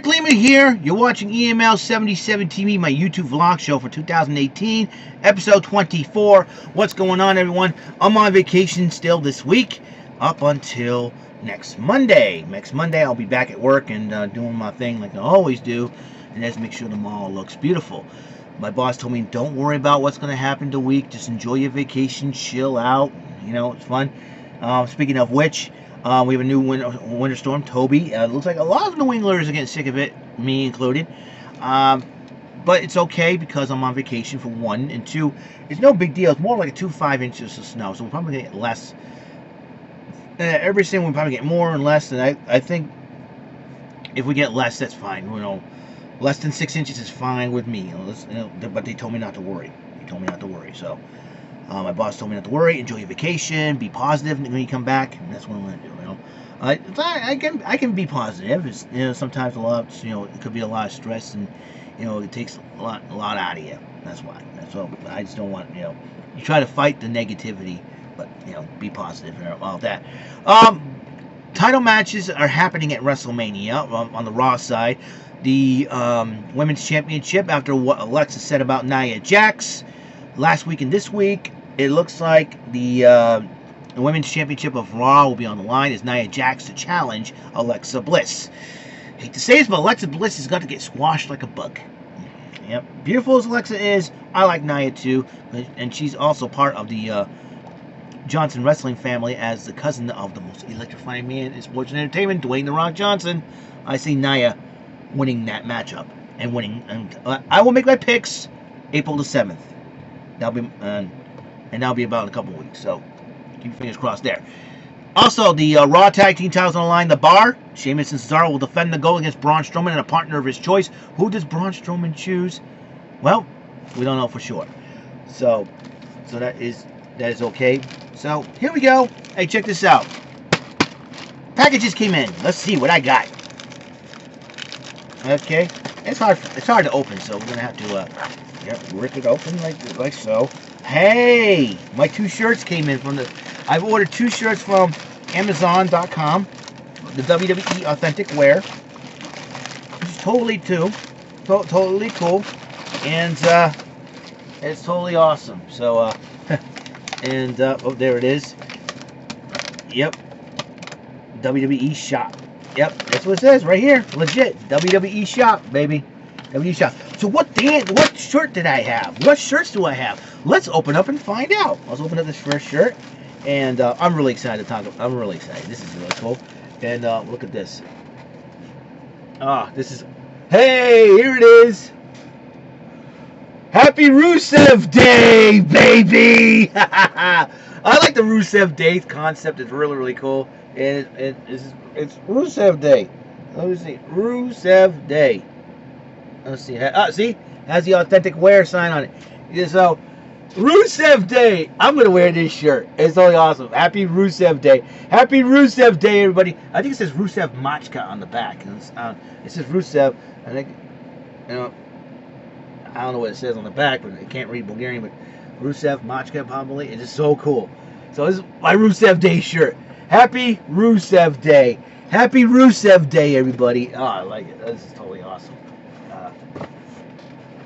Eric Lehman here. You're watching EML77 TV, my YouTube vlog show for 2018, episode 24. What's going on, everyone? I'm on vacation still this week, up until next Monday. Next Monday, I'll be back at work and doing my thing like I always do, and that's make sure the mall looks beautiful. My boss told me, don't worry about what's going to happen the week. Just enjoy your vacation, chill out. You know, it's fun. Speaking of which, we have a new winter storm, Toby. Looks like a lot of New Englanders are getting sick of it, me included. But it's okay because I'm on vacation, for one. And two, it's no big deal. It's more like a 2 to 5 inches of snow. So we'll probably get less. Every single we'll probably get more and less. And I think if we get less, that's fine. You know, less than 6 inches is fine with me. But they told me not to worry. They told me not to worry. So my boss told me not to worry. Enjoy your vacation. Be positive when you come back. And that's what I'm going to do. You know, I can be positive. It's, you know, sometimes a lot. You know, it could be a lot of stress, and you know, it takes a lot out of you. That's why. That's all. I just don't want, you know. You try to fight the negativity, but you know, be positive and all that. Title matches are happening at WrestleMania on the Raw side. The Women's Championship, after what Alexa said about Nia Jax last week and this week, it looks like the Women's Championship of Raw will be on the line as Nia Jax to challenge Alexa Bliss. Hate to say this, but Alexa Bliss has got to get squashed like a bug. Yep, beautiful as Alexa is, I like Nia too, and she's also part of the Johnson wrestling family as the cousin of the most electrifying man in sports and entertainment, Dwayne "The Rock" Johnson. I see Nia winning that matchup and winning, and I will make my picks April the 7th. That'll be about in a couple weeks. So keep your fingers crossed there. Also, the Raw Tag Team titles on the line. The Bar, Sheamus and Cesaro will defend the gold against Braun Strowman and a partner of his choice. Who does Braun Strowman choose? Well, we don't know for sure. So that is okay. So here we go. Hey, check this out. Packages came in. Let's see what I got. Okay, it's hard to open, so we're gonna have to rip it open like so. Hey, my 2 shirts came in from I've ordered 2 shirts from Amazon.com, the WWE Authentic Wear, which is totally totally cool, and it's totally awesome. So and oh, there it is. Yep, WWE Shop. Yep, that's what it says right here. Legit. WWE Shop, baby. WWE Shop. So what shirt did I have? What shirts do I have? Let's open up and find out. Let's open up this first shirt. And I'm really excited to talk about. I'm really excited. This is really cool. And look at this. This is... Hey, here it is. Happy Rusev Day, baby! I like the Rusev Day concept. It's really, really cool. And it's Rusev Day. Let me see. Rusev Day. Let's see. See? Has the Authentic Wear sign on it. Yeah, so, Rusev Day. I'm going to wear this shirt. It's totally awesome. Happy Rusev Day. Happy Rusev Day, everybody. I think it says Rusev Machka on the back. It says Rusev. I think, you know, I don't know what it says on the back, but I can't read Bulgarian, but Rusev Machka probably. It's just so cool. So this is my Rusev Day shirt. Happy Rusev Day. Happy Rusev Day, everybody. Oh, I like it. This is totally awesome.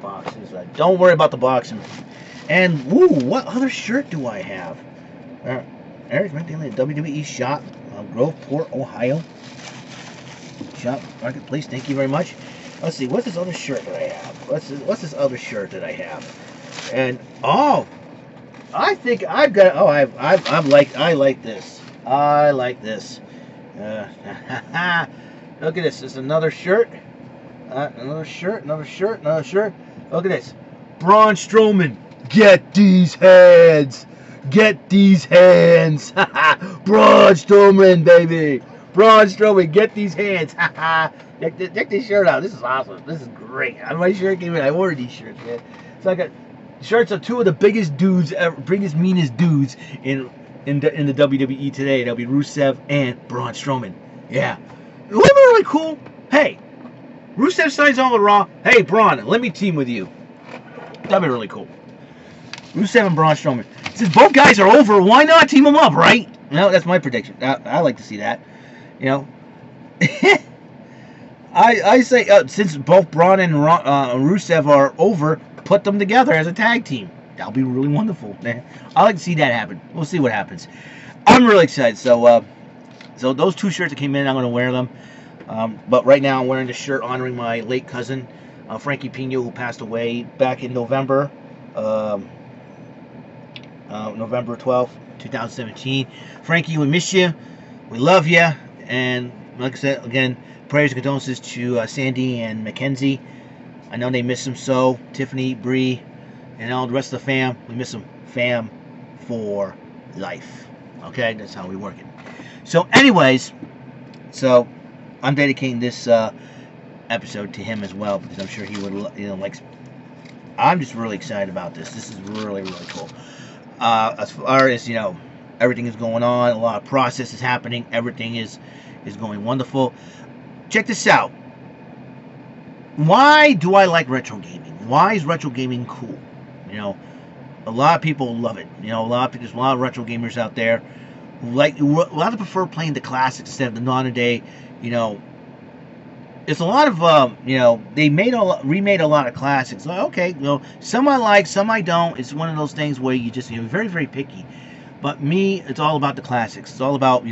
Boxes. Don't worry about the boxing. And, woo, what other shirt do I have? Eric, right there, WWE Shop, Groveport, Ohio. Shop Marketplace, thank you very much. Let's see, what's this other shirt that I have? What's this other shirt that I have? And, I think I've got, I like this. I like this. Look at this. This is another shirt. Another shirt. Look at this. Braun Strowman. Get these hands. Get these hands. Braun Strowman, baby. Braun Strowman. Get these hands. Check this shirt out. This is awesome. This is great. My shirt came in. I ordered these shirts, man. So I got shirts of 2 of the biggest dudes ever, biggest, meanest dudes in the WWE today. That'll be Rusev and Braun Strowman. Yeah. Wouldn't it be really cool? Hey, Rusev signs on with Raw. Hey, Braun, let me team with you. That'd be really cool. Rusev and Braun Strowman. Since both guys are over, why not team them up, right? You know, that's my prediction. I like to see that. You know. I say since both Braun and Rusev are over, put them together as a tag team. That'll be really wonderful. I like to see that happen. We'll see what happens. I'm really excited. So those two shirts that came in, I'm going to wear them. But right now I'm wearing this shirt honoring my late cousin, Frankie Pino, who passed away back in November. November 12th, 2017. Frankie, we miss you. We love you. And like I said, again, prayers and condolences to Sandy and Mackenzie. I know they miss him so. Tiffany, Bree, and all the rest of the fam. We miss them. Fam for life. Okay? That's how we work it. So anyways, so I'm dedicating this episode to him as well, because I'm sure he would, like. I'm just really excited about this. This is really, really cool. As far as, everything is going on, a lot of process is happening, everything is going wonderful. Check this out. Why do I like retro gaming? Why is retro gaming cool? A lot of people love it. There's a lot of retro gamers out there who a lot of prefer playing the classics instead of the modern day. It's a lot of they remade a lot of classics. Okay, some I like, some I don't. It's one of those things where you just very, very picky. But me, it's all about the classics. It's all about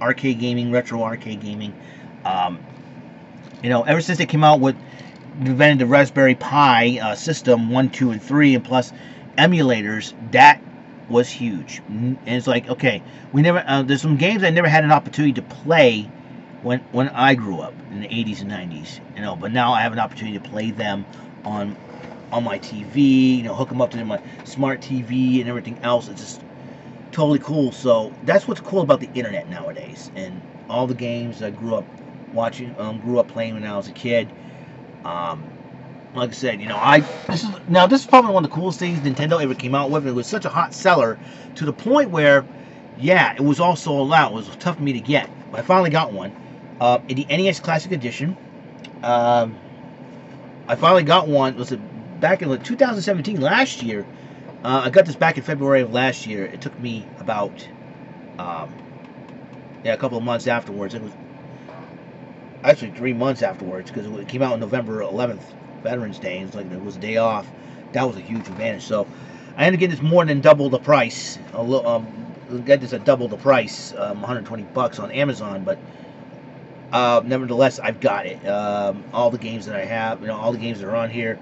arcade gaming, retro arcade gaming. Ever since they came out with invented the Raspberry Pi system 1, 2, and 3, and plus emulators, that was huge. And it's like, okay, we never. There's some games I never had an opportunity to play when I grew up in the 80s and 90s, but now I have an opportunity to play them on my TV, hook them up to my smart TV and everything else. It's just totally cool. So that's what's cool about the internet nowadays, and all the games I grew up watching, grew up playing when I was a kid. Like I said, this is probably one of the coolest things Nintendo ever came out with. It was such a hot seller to the point where, it was all sold out. It was tough for me to get, but I finally got one. In the NES Classic Edition. I finally got one. Was it back in 2017, last year? I got this back in February of last year. It took me about a couple of months afterwards. It was actually 3 months afterwards, because it came out on November 11th, Veterans Day. It was a day off. That was a huge advantage. So I ended up getting this more than double the price. Get this at double the price, $120 on Amazon, but. Nevertheless, I've got it. All the games that I have, all the games that are on here,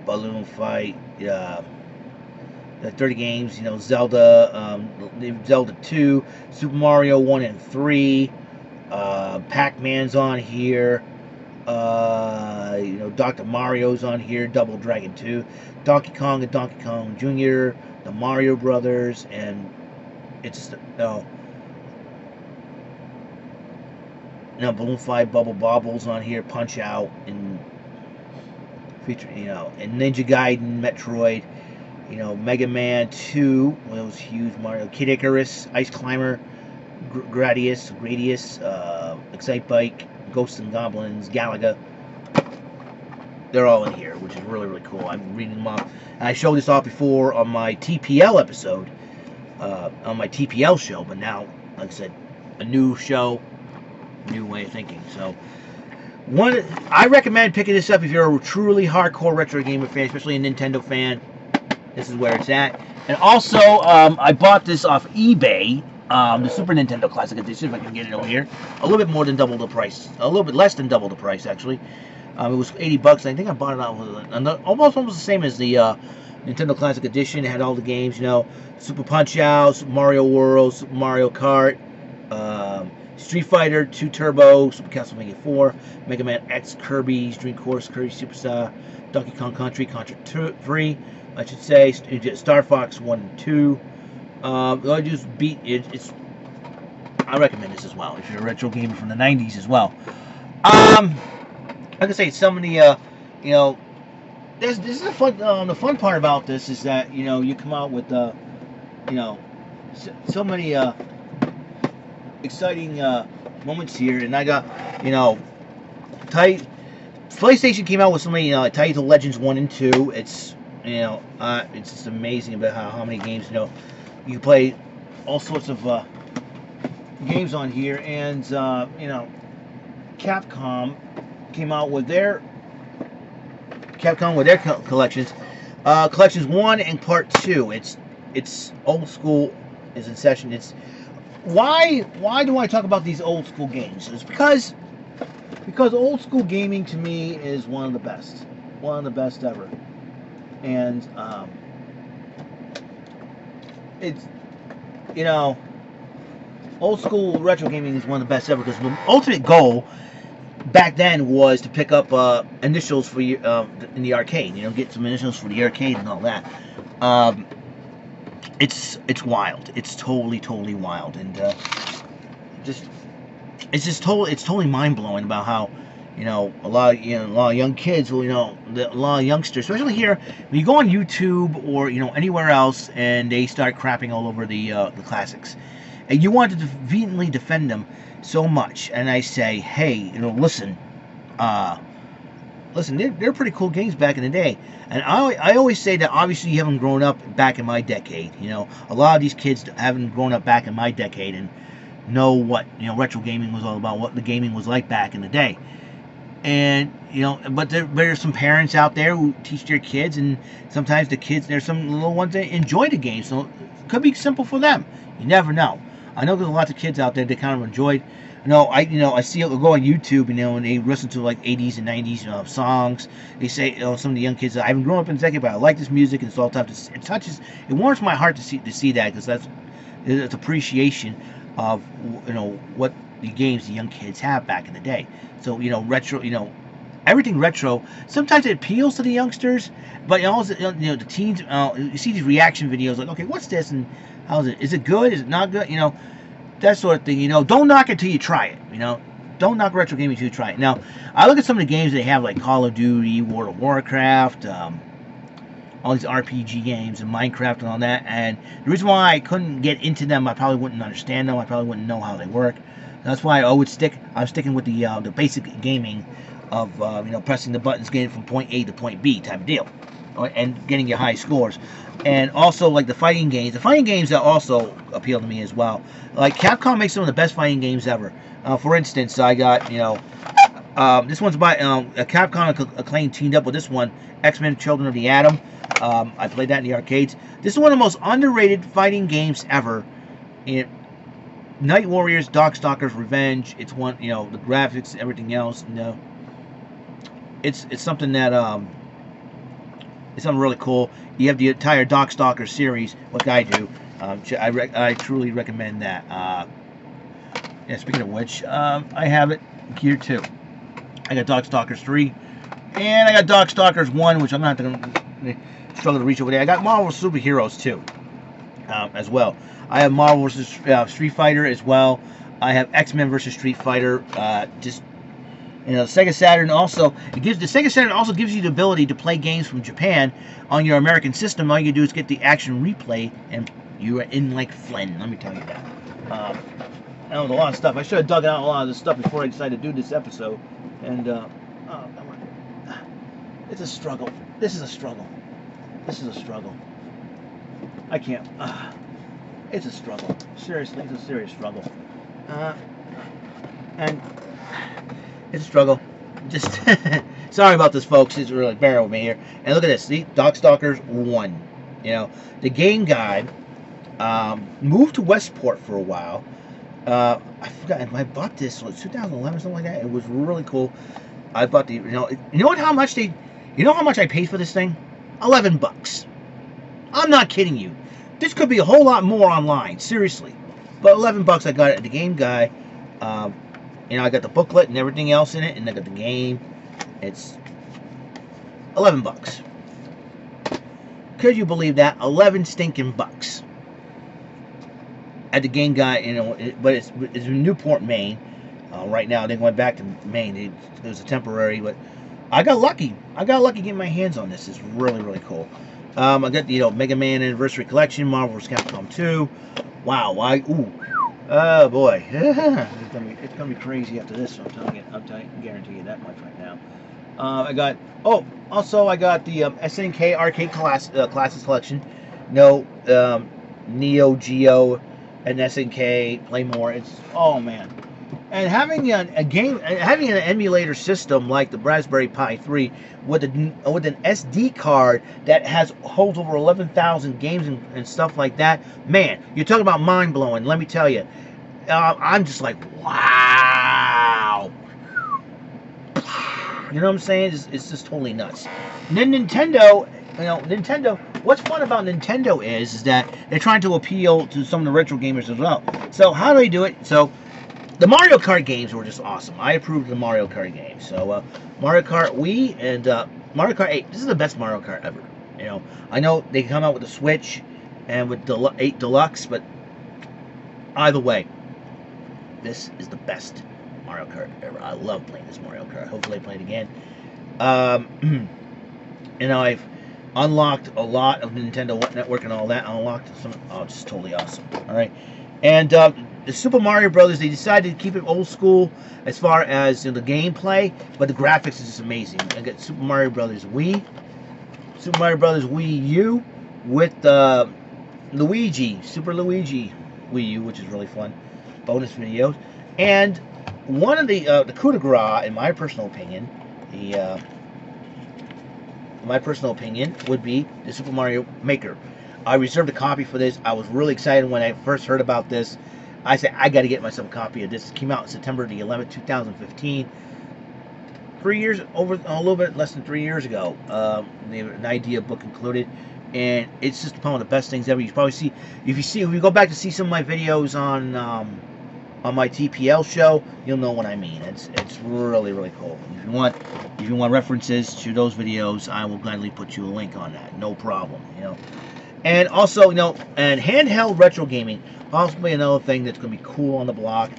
Balloon Fight, the 30 games, Zelda, Zelda 2, Super Mario 1 and 3, Pac-Man's on here, Dr. Mario's on here, Double Dragon 2, Donkey Kong and Donkey Kong Jr., the Mario Brothers, and it's Balloon Fight, Bubble Bobbles on here, Punch Out, and feature, and Ninja Gaiden, Metroid, Mega Man 2, well, it was huge. Mario, Kid Icarus, Ice Climber, Gradius, Excite Bike, Ghosts and Goblins, Galaga. They're all in here, which is really, really cool. I'm reading them off. And I showed this off before on my TPL episode, on my TPL show, but now, like I said, a new show, new way of thinking. So I recommend picking this up if you're a truly hardcore retro gamer fan, especially a Nintendo fan. This is where it's at. And also, I bought this off eBay, the Super Nintendo Classic Edition, if I can get it over here. A little bit more than double the price. A little bit less than double the price, actually. It was $80. I think I bought it out almost the same as the Nintendo Classic Edition. It had all the games, Super Punch Out, Super Mario World, Super Mario Kart, Street Fighter 2 Turbo, Super Castlevania 4, Mega Man X, Kirby's Dream Course, Kirby Superstar, Donkey Kong Country, Contra 3, I should say, Star Fox 1 and 2. I just beat it. I recommend this as well if you're a retro gamer from the 90s as well. Like I say, some of the, this is the fun part about this is that, you come out with, so many, exciting moments here, and I got, PlayStation came out with so many, Title Legends 1 and 2. It's, it's just amazing about how many games, you can play all sorts of games on here, and, Capcom came out with their collections. Collections 1 and Part 2. It's old school is in session. It's why do I talk about these old school games? It's because old school gaming to me is one of the best ever, and it's, you know, old school retro gaming is one of the best ever, because the ultimate goal back then was to pick up initials for you in the arcade. You know, get some initials for the arcade and all that. It's wild. It's totally wild, and it's totally mind blowing about how, you know, a lot of young kids will, a lot of youngsters, especially here, when you go on YouTube or anywhere else, and they start crapping all over the classics, and you want to vehemently defend them so much, and I say, hey, listen, they're pretty cool games back in the day. And I always say that obviously you haven't grown up back in my decade. A lot of these kids haven't grown up back in my decade and know what retro gaming was all about, what the gaming was like back in the day. And but there's some parents out there who teach their kids, and sometimes there's some little ones that enjoy the game, so it could be simple for them. You never know. I know there's lots of kids out there that kind of enjoyed. I see it go on YouTube, and they listen to like 80s and 90s songs. They say, some of the young kids, I haven't grown up in a decade, but I like this music, and it's all tough. It warms my heart to see that, because it's appreciation of what the games the young kids have back in the day. So retro, everything retro. Sometimes it appeals to the youngsters, but also the teens. You see these reaction videos like, okay, what's this, and how's it? Is it good? Is it not good? That sort of thing. Don't knock it till you try it. Don't knock retro gaming till you try it. Now, I look at some of the games they have, like Call of Duty, World of Warcraft, all these RPG games and Minecraft and all that. And the reason why I couldn't get into them, I probably wouldn't understand them. I probably wouldn't know how they work. That's why I'm sticking with the basic gaming of pressing the buttons, getting from point A to point B type of deal, and getting your high scores. And also, like the fighting games that also appeal to me as well. Like Capcom makes some of the best fighting games ever. For instance, I got this one's by Capcom Acclaim teamed up with this one, X-Men: Children of the Atom. I played that in the arcades. This is one of the most underrated fighting games ever. Night Warriors, Darkstalkers, Revenge. It's one, the graphics, everything else. It's something that it's something really cool. You have the entire Darkstalker series, like I do. I truly recommend that. Yeah, speaking of which, I have it here too. I got Darkstalkers 3, and I got Darkstalkers 1, which I'm not going to struggle to reach over there. I got Marvel Superheroes 2 as well. I have Marvel vs. Street Fighter as well. I have X-Men vs. Street Fighter. Sega Saturn also the Sega Saturn also gives you the ability to play games from Japan on your American system. All you do is get the action replay, and you are in like Flynn. Let me tell you that. That was a lot of stuff. I should have dug out a lot of this stuff before I decided to do this episode. And it's a struggle. This is a struggle. I can't. It's a struggle. Seriously, it's a serious struggle. And it's a struggle. Just sorry about this, folks. It's really bear with me here. And look at this. See, Darkstalkers 1. The game guy moved to Westport for a while. I forgot. I bought this. Like 2011 or something like that. It was really cool. I bought the. How much I paid for this thing? $11. I'm not kidding you. This could be a whole lot more online, seriously. But $11 I got it at the game guy. I got the booklet and everything else in it, and I got the game. It's $11. Could you believe that? 11 stinking bucks at the game guy. But it's in Newport, Maine. Right now they went back to Maine. It was a temporary, but I got lucky. Getting my hands on this. It's really, really cool. I got the Mega Man Anniversary Collection, Marvel vs. Capcom 2. Wow, oh boy, it's gonna be crazy after this. I'm guarantee you that much right now. I got the SNK Arcade Classics Collection. Neo Geo and SNK Play More. Oh man, And having having an emulator system like the Raspberry Pi 3 with an SD card that holds over 11,000 games and stuff like that, man, you're talking about mind blowing. Let me tell you, I'm just like, wow. You know what I'm saying? It's just totally nuts. And then Nintendo, Nintendo. What's fun about Nintendo is that they're trying to appeal to some of the retro gamers as well. So how do they do it? So the Mario Kart games were just awesome. I approved the Mario Kart games. So Mario Kart Wii and Mario Kart 8. This is the best Mario Kart ever. I know they come out with the Switch and with 8 Deluxe, but either way, this is the best Mario Kart ever. I love playing this Mario Kart. Hopefully I play it again. I've unlocked a lot of Nintendo Network and all that. Unlocked some. Oh, it's totally awesome. All right, and the Super Mario Brothers, they decided to keep it old school as far as the gameplay, but the graphics is just amazing. I got Super Mario Brothers Wii, Super Mario Brothers Wii U with Luigi, Super Luigi Wii U, which is really fun. Bonus videos, and one of the coup de grace, in my personal opinion, would be the Super Mario Maker. I reserved a copy for this. I was really excited when I first heard about this. I said, I got to get myself a copy of this. It came out September the 11th, 2015. 3 years, a little bit less than 3 years ago. An idea book included. And it's just one of the best things ever. You probably see, if you go back to see some of my videos on my TPL show, you'll know what I mean. It's really, really cool. If you want references to those videos, I will gladly put you a link on that. No problem. And also, and handheld retro gaming, possibly another thing that's going to be cool on the block.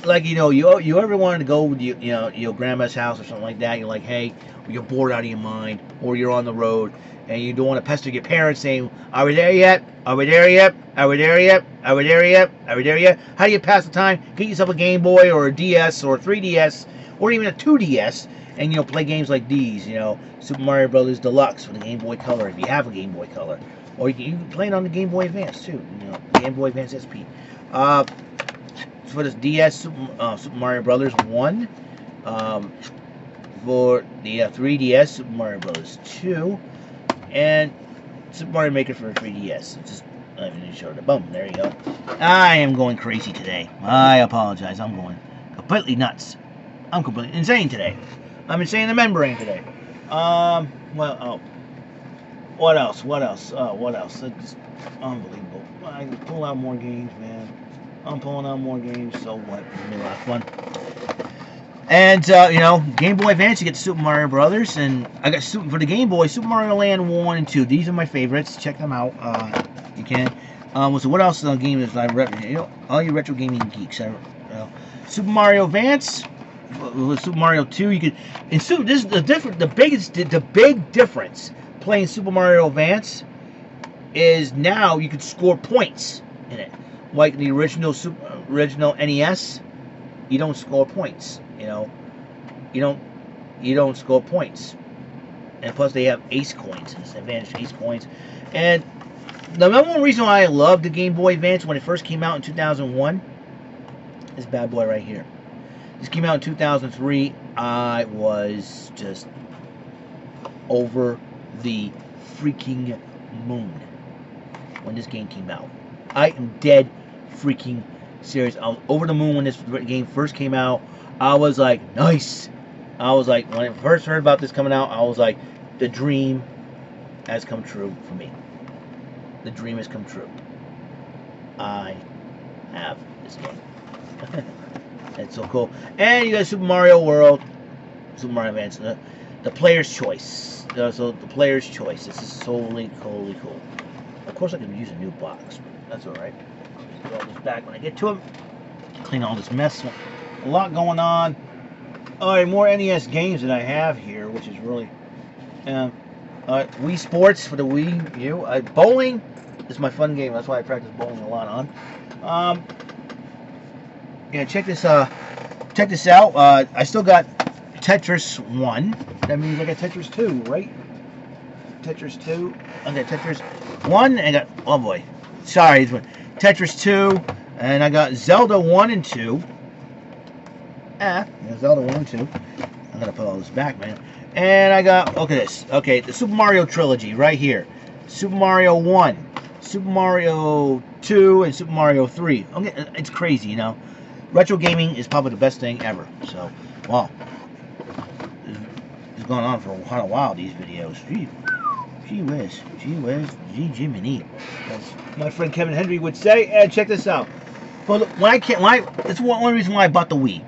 Like, you ever wanted to go with your grandma's house or something like that. You're like, hey, you're bored out of your mind, or you're on the road, and you don't want to pester your parents saying, are we there yet? Are we there yet? Are we there yet? Are we there yet? Are we there yet? How do you pass the time? Get yourself a Game Boy or a DS or a 3DS or even a 2DS and, play games like these, Super Mario Brothers Deluxe for the Game Boy Color if you have a Game Boy Color. Or you can play it on the Game Boy Advance too, Game Boy Advance SP. For this DS, Super Mario Brothers 1. For the 3DS, Super Mario Brothers 2. And Super Mario Maker for 3DS. Let me show the boom. There you go. I am going crazy today. I apologize. I'm going completely nuts. I'm completely insane today. I'm insane in the membrane today. What else? What else? It's just unbelievable. I can pull out more games, man. I'm pulling out more games. So what? It's gonna be a lot of fun. And, Game Boy Advance, you get Super Mario Brothers, and I got for the Game Boy, Super Mario Land 1 and 2. These are my favorites. Check them out. You can. So what else on games I all you retro gaming geeks. Super Mario Advance, with Super Mario 2, you could. This is the big difference playing Super Mario Advance is now you could score points in it, like the original NES. You don't score points. You don't score points. And plus they have ace coins, advanced ace coins. And the number one reason why I loved the Game Boy Advance when it first came out in 2001, this bad boy right here. This came out in 2003. I was just over the freaking moon when this game came out. I am dead freaking serious. I was over the moon when this game first came out. I was like, nice. I was like, when I first heard about this coming out, I was like, the dream has come true for me. The dream has come true. I have this game. It's so cool. And you got Super Mario World, Super Mario Advance, the player's choice. So the player's choice. This is totally cool. Of course, I could use a new box, but that's all right. I'll just put all this back when I get to it. Clean all this mess. A lot going on. All right, more NES games that I have here, which is really Wii Sports for the Wii U. Bowling is my fun game. That's why I practice bowling a lot on. Yeah, check this out. I still got Tetris 1. That means I got Tetris 2, right? Tetris 2. I got Tetris 1. I got, oh boy, sorry, Tetris 2. And I got Zelda 1 and 2. Yeah, Zelda 1 and 2. I'm gonna put all this back, man. And I got, look at this. Okay, the Super Mario trilogy right here. Super Mario 1, Super Mario 2, and Super Mario 3. Okay, it's crazy, you know. Retro gaming is probably the best thing ever. So, wow. It's gone on for quite a while, these videos. Gee whiz, gee Jiminy, as my friend Kevin Henry would say. And check this out. Well, it's one reason why I bought the Wii.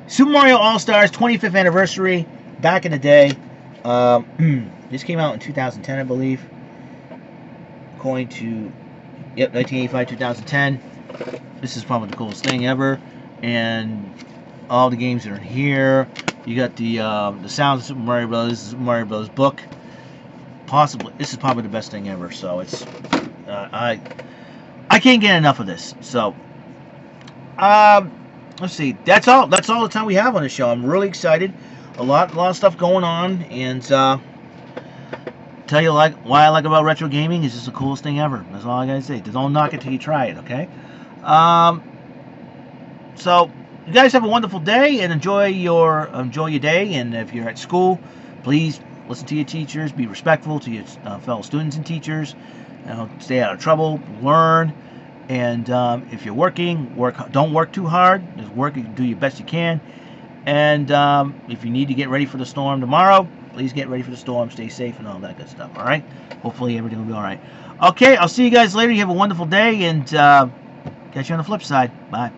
Super Mario All-Stars 25th anniversary, back in the day. This came out in 2010, I believe. According to, yep, 1985, 2010. This is probably the coolest thing ever. And all the games that are in here. You got the sounds of Super Mario Bros. Super Mario Bros. Book. Possibly, this is probably the best thing ever. So it's, I can't get enough of this. So, let's see. That's all the time we have on the show. I'm really excited. A lot of stuff going on, and tell you what I like about retro gaming is just the coolest thing ever. That's all I gotta say. Don't knock it till you try it. Okay. So you guys have a wonderful day and enjoy your day. And if you're at school, please listen to your teachers. Be respectful to your fellow students and teachers. Stay out of trouble. Learn. And if you're working, don't work too hard. Just work and do your best you can. And if you need to get ready for the storm tomorrow, please get ready for the storm. Stay safe and all that good stuff. All right. Hopefully everything will be all right. Okay. I'll see you guys later. You have a wonderful day, and catch you on the flip side. Bye.